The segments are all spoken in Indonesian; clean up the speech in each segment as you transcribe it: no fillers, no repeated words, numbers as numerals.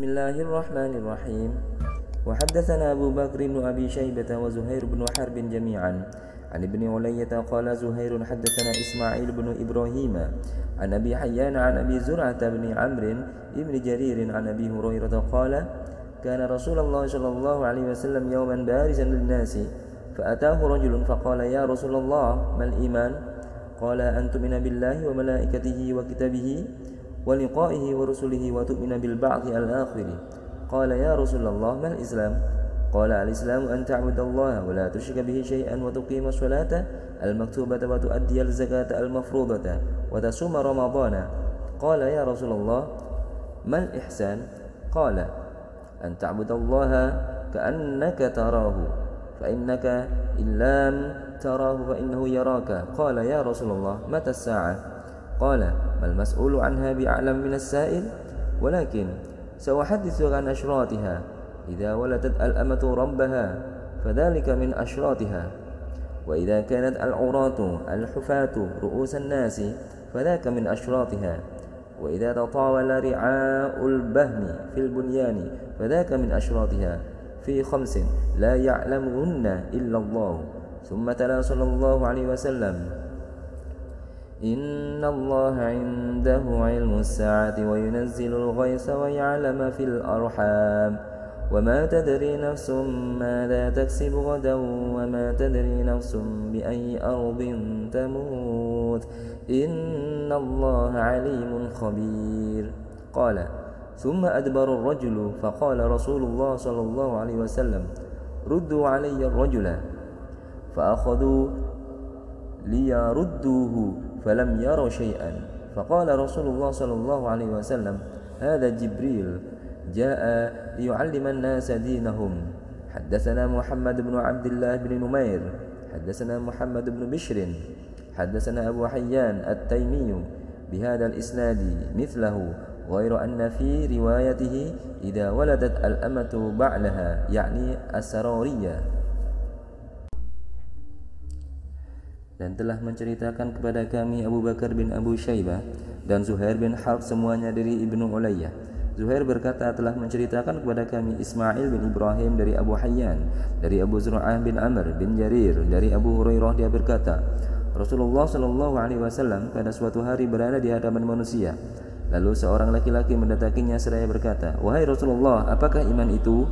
Bismillahirrahmanirrahim. Wa haddatsana Abu Bakr bin Abi Syaibah wa Zuhair bin Harb jami'an an Ibni Ulayyah qala Zuhair haddatsana Ismail bin Ibrahim an Abi Hayyan an Abi Zur'ah bin Amr ibn Jarir an Abi Hurairah qala kana Rasulullah sallallahu alaihi wasallam yawman barizan lin-nasi فأتاه رجل فقال يا رسول الله ما الإيمان قال أن تؤمن بالله وملائكته وكتابه ولقائه ورسله وتؤمن بالبعث الآخر قال يا رسول الله ما الإسلام قال الإسلام أن تعبد الله ولا تشرك به شيئا وتقيم الصلاة المكتوبة وتؤدي الزكاة المفروضة وتصوم رمضان قال يا رسول الله ما الإحسان قال أن تعبد الله كأنك تراه فإنك إن لم تراه فإنه يراك قال يا رسول الله متى الساعة قال ما المسؤول عنها بأعلم من السائل ولكن سأحدثك عن أشراطها إذا ولدت الأمة ربها فذلك من أشراطها وإذا كانت العراة الحفاة رؤوس الناس فذاك من أشراطها وإذا تطاول رعاء البهم في البنيان فذاك من أشراطها في 5 لا يعلمهن إلا الله ثم تلا صلى الله عليه وسلم إن الله عنده علم الساعة وينزل الغيث ويعلم في الأرحام وما تدري نفس ماذا تكسب غدا وما تدري نفس بأي أرض تموت إن الله عليم خبير قال ثم أدبر الرجل فقال رسول الله صلى الله عليه وسلم ردوا علي الرجل فأخذوا ليردوه فلم يروا شيئا فقال رسول الله صلى الله عليه وسلم هذا جبريل جاء ليعلم الناس دينهم حدثنا محمد بن عبد الله بن نمير حدثنا محمد بن بشر حدثنا أبو حيان التيمي بهذا الإسناد مثله غير أن في روايته إذا ولدت الأمة بعلها يعني السرارية. Dan telah menceritakan kepada kami Abu Bakar bin Abu Syaibah dan Zuhair bin Harb semuanya dari Ibnu Ulayyah. Zuhair berkata telah menceritakan kepada kami Ismail bin Ibrahim dari Abu Hayyan dari Abu Zur'ah bin Amr bin Jarir dari Abu Hurairah, dia berkata Rasulullah sallallahu alaihi wasallam pada suatu hari berada di hadapan manusia. Lalu seorang laki-laki mendatanginya seraya berkata, "Wahai Rasulullah, apakah iman itu?"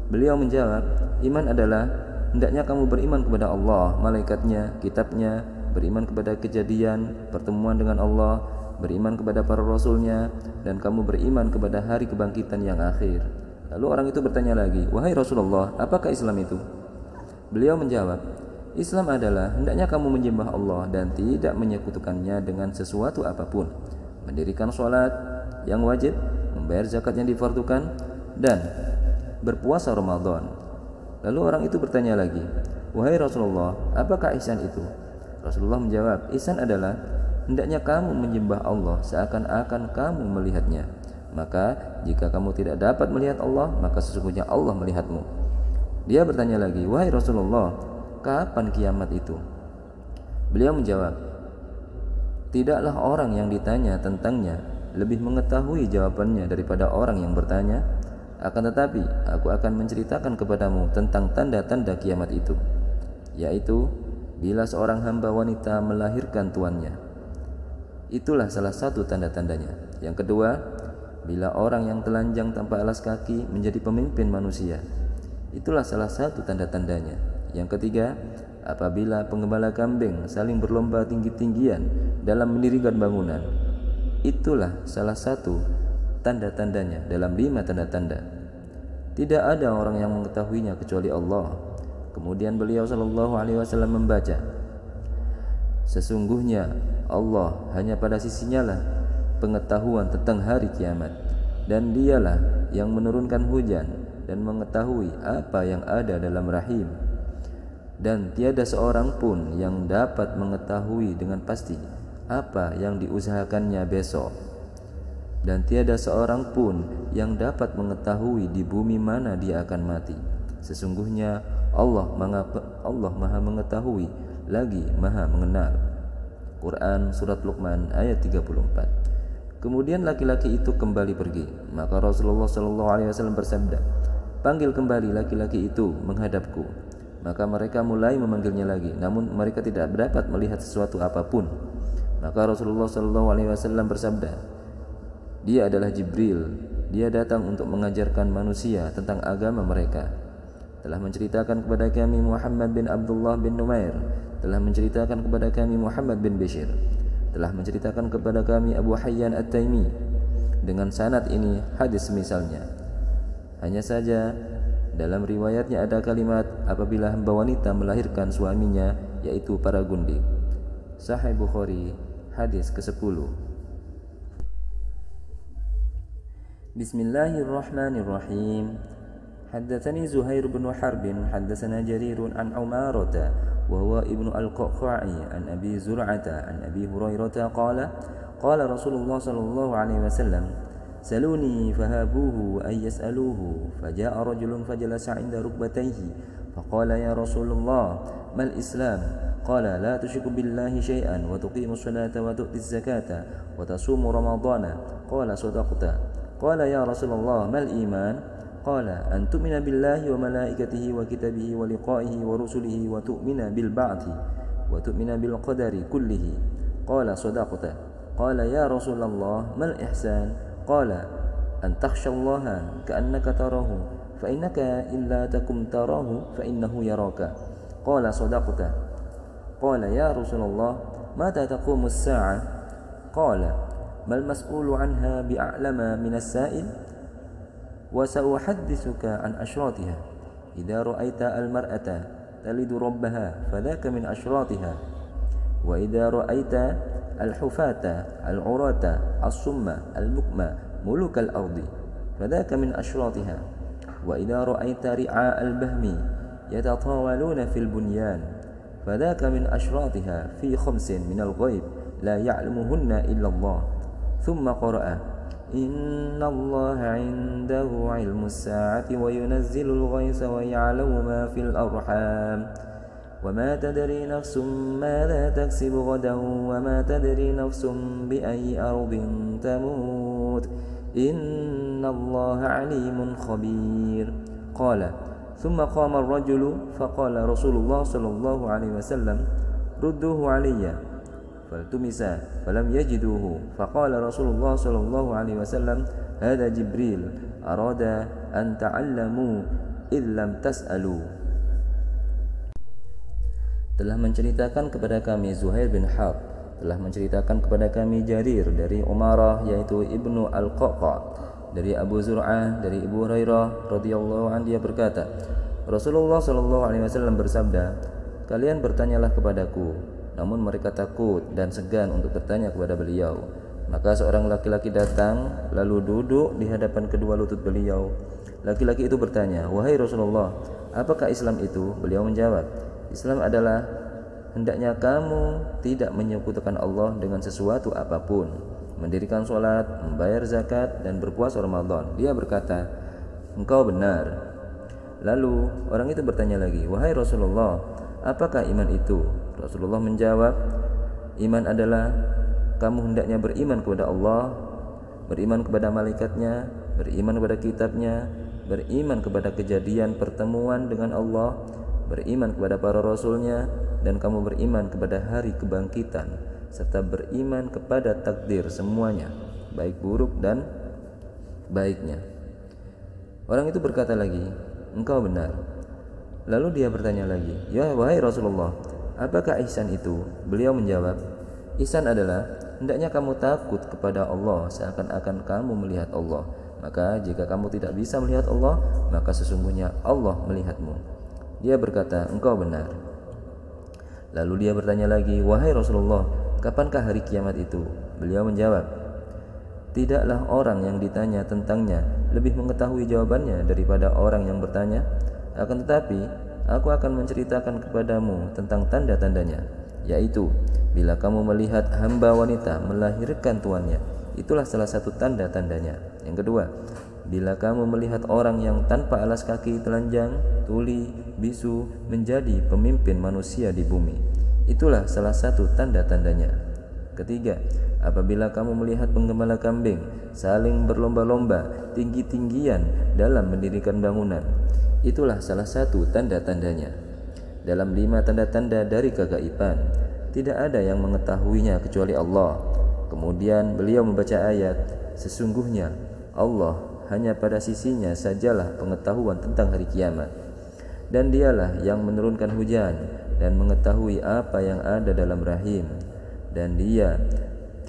Beliau menjawab, "Iman adalah hendaknya kamu beriman kepada Allah, malaikatnya, kitabnya, beriman kepada kejadian, pertemuan dengan Allah, beriman kepada para rasulnya, dan kamu beriman kepada hari kebangkitan yang akhir." Lalu orang itu bertanya lagi, "Wahai Rasulullah, apakah Islam itu?" Beliau menjawab, "Islam adalah hendaknya kamu menyembah Allah dan tidak menyekutukannya dengan sesuatu apapun, mendirikan sholat yang wajib, membayar zakat yang difardukan, dan berpuasa Ramadan." Lalu orang itu bertanya lagi, "Wahai Rasulullah, apakah ihsan itu?" Rasulullah menjawab, "Ihsan adalah hendaknya kamu menyembah Allah seakan-akan kamu melihatnya. Maka jika kamu tidak dapat melihat Allah, maka sesungguhnya Allah melihatmu." Dia bertanya lagi, "Wahai Rasulullah, kapan kiamat itu?" Beliau menjawab, "Tidaklah orang yang ditanya tentangnya lebih mengetahui jawabannya daripada orang yang bertanya. Akan tetapi aku akan menceritakan kepadamu tentang tanda-tanda kiamat itu, yaitu bila seorang hamba wanita melahirkan tuannya. Itulah salah satu tanda-tandanya. Yang kedua, bila orang yang telanjang tanpa alas kaki menjadi pemimpin manusia. Itulah salah satu tanda-tandanya. Yang ketiga, apabila penggembala kambing saling berlomba tinggi-tinggian dalam mendirikan bangunan. Itulah salah satu tanda-tandanya dalam 5 tanda-tanda. Tidak ada orang yang mengetahuinya kecuali Allah. Kemudian beliau sallallahu alaihi wasallam membaca, "Sesungguhnya Allah hanya pada sisinya lah pengetahuan tentang hari kiamat, dan dialah yang menurunkan hujan dan mengetahui apa yang ada dalam rahim. Dan tiada seorang pun yang dapat mengetahui dengan pasti apa yang diusahakannya besok. Dan tiada seorang pun yang dapat mengetahui di bumi mana dia akan mati. Sesungguhnya Allah Maha mengetahui lagi Maha mengenal." Quran Surat Luqman ayat 34. Kemudian laki-laki itu kembali pergi. Maka Rasulullah SAW bersabda, "Panggil kembali laki-laki itu menghadapku." Maka mereka mulai memanggilnya lagi, namun mereka tidak dapat melihat sesuatu apapun. Maka Rasulullah SAW bersabda, "Dia adalah Jibril. Dia datang untuk mengajarkan manusia tentang agama mereka. Telah menceritakan kepada kami Muhammad bin Abdullah bin Numair, telah menceritakan kepada kami Muhammad bin Bishir, telah menceritakan kepada kami Abu Hayyan At-Taimi." Dengan sanad ini hadis misalnya. Hanya saja dalam riwayatnya ada kalimat apabila hamba wanita melahirkan suaminya, yaitu para gundik. Sahih Bukhari hadis ke-10. Bismillahirrahmanirrahim. Haddatsani Zuhair bin Harb haddatsana Jarir an Umarata wa huwa ibnu al-Qaqai an Abi Zur'ata an Abi Hurairah qala qala Rasulullah sallallahu alaihi wasallam saluni fahabuhu ay yas'aluhu faja'a rajulun fajalasa 'inda rukbatayhi faqala ya Rasulullah mal Islam qala la tusyriku billahi syai'an wa tuqimus salata wa tu'tiz zakata wa tasumu ramadhana qala sadaqta qala ya Rasulullah mal iman qala an tu'mina billahi wa malaikatihi wa kitabihi wa liqa'ihi wa rusulihi wa tu'mina bil ba'thi wa tu'mina bil qadari kullihi qala sadaqta qala ya Rasulullah mal ihsan قال أن تخشى الله كأنك تراه فإنك إلا تكن تراه فإنه يراك قال صدقت قال يا رسول الله متى تقوم الساعة قال ما المسؤول عنها بأعلم من السائل وسأحدثك عن أشراطها إذا رأيت المرأة تلد ربها فذاك من أشراطها وإذا رأيت الحفاة العراة الصم البكم ملوك الأرض فذاك من أشراطها وإذا رأيت رعاء البهم يتطاولون في البنيان فذاك من أشراطها في 5 من الغيب لا يعلمهن إلا الله ثم قرأ إن الله عنده علم الساعة وينزل الغيث ويعلم ما في الأرحام وما تدري نفس ماذا تكسب غدا وما تدري نفس بأي أرض تموت إن الله عليم خبير قال ثم قام الرجل فقال رسول الله صلى الله عليه وسلم ردوه علي فالتمس فلم يجدوه فقال رسول الله صلى الله عليه وسلم هذا جبريل أراد أن تعلموا إذ لم تسألوا. Telah menceritakan kepada kami Zuhair bin Harb, telah menceritakan kepada kami Jarir dari Umarah yaitu ibnu al-Qaqa, dari Abu Zur'ah dari Ibu Hurairah radhiyallahu anhu, dia berkata, Rasulullah sallallahu alaihi wasallam bersabda, kalian bertanyalah kepadaku. Namun mereka takut dan segan untuk bertanya kepada beliau. Maka seorang laki-laki datang lalu duduk di hadapan kedua lutut beliau. Laki-laki itu bertanya, wahai Rasulullah, apakah Islam itu? Beliau menjawab, Islam adalah hendaknya kamu tidak menyekutukan Allah dengan sesuatu apapun, mendirikan sholat, membayar zakat, dan berpuasa Ramadan. Dia berkata, engkau benar. Lalu orang itu bertanya lagi, wahai Rasulullah, apakah iman itu? Rasulullah menjawab, iman adalah kamu hendaknya beriman kepada Allah, beriman kepada malaikatnya, beriman kepada kitabnya, beriman kepada kejadian pertemuan dengan Allah, beriman kepada para rasulnya, dan kamu beriman kepada hari kebangkitan, serta beriman kepada takdir semuanya, baik buruk dan baiknya. Orang itu berkata lagi, engkau benar. Lalu dia bertanya lagi, ya wahai Rasulullah, apakah ihsan itu? Beliau menjawab, ihsan adalah hendaknya kamu takut kepada Allah seakan-akan kamu melihat Allah. Maka jika kamu tidak bisa melihat Allah, maka sesungguhnya Allah melihatmu. Dia berkata, engkau benar. Lalu dia bertanya lagi, wahai Rasulullah, kapankah hari kiamat itu? Beliau menjawab, tidaklah orang yang ditanya tentangnya lebih mengetahui jawabannya daripada orang yang bertanya. Akan tetapi aku akan menceritakan kepadamu tentang tanda-tandanya, yaitu bila kamu melihat hamba wanita melahirkan tuannya, itulah salah satu tanda-tandanya. Yang kedua, bila kamu melihat orang yang tanpa alas kaki, telanjang, tuli, bisu menjadi pemimpin manusia di bumi, itulah salah satu tanda-tandanya. Ketiga, apabila kamu melihat penggembala kambing saling berlomba-lomba tinggi-tinggian dalam mendirikan bangunan, itulah salah satu tanda-tandanya. Dalam 5 tanda-tanda dari kegaiban, tidak ada yang mengetahuinya kecuali Allah. Kemudian beliau membaca ayat, sesungguhnya Allah hanya pada sisinya sajalah pengetahuan tentang hari kiamat, dan dialah yang menurunkan hujan dan mengetahui apa yang ada dalam rahim, dan dia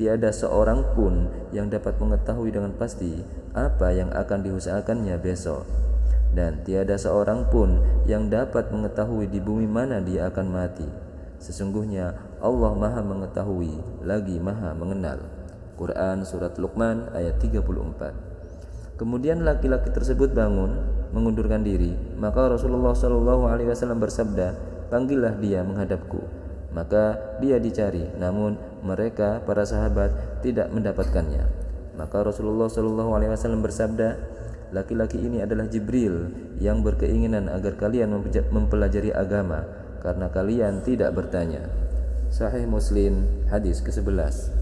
tiada seorang pun yang dapat mengetahui dengan pasti apa yang akan diusahakannya besok, dan tiada seorang pun yang dapat mengetahui di bumi mana dia akan mati. Sesungguhnya Allah Maha mengetahui lagi Maha mengenal. Quran Surat Luqman ayat 34. Kemudian laki-laki tersebut bangun mengundurkan diri, maka Rasulullah SAW bersabda, panggillah dia menghadapku. Maka dia dicari, namun mereka para sahabat tidak mendapatkannya. Maka Rasulullah SAW bersabda, laki-laki ini adalah Jibril yang berkeinginan agar kalian mempelajari agama karena kalian tidak bertanya. Sahih Muslim, hadis ke-11.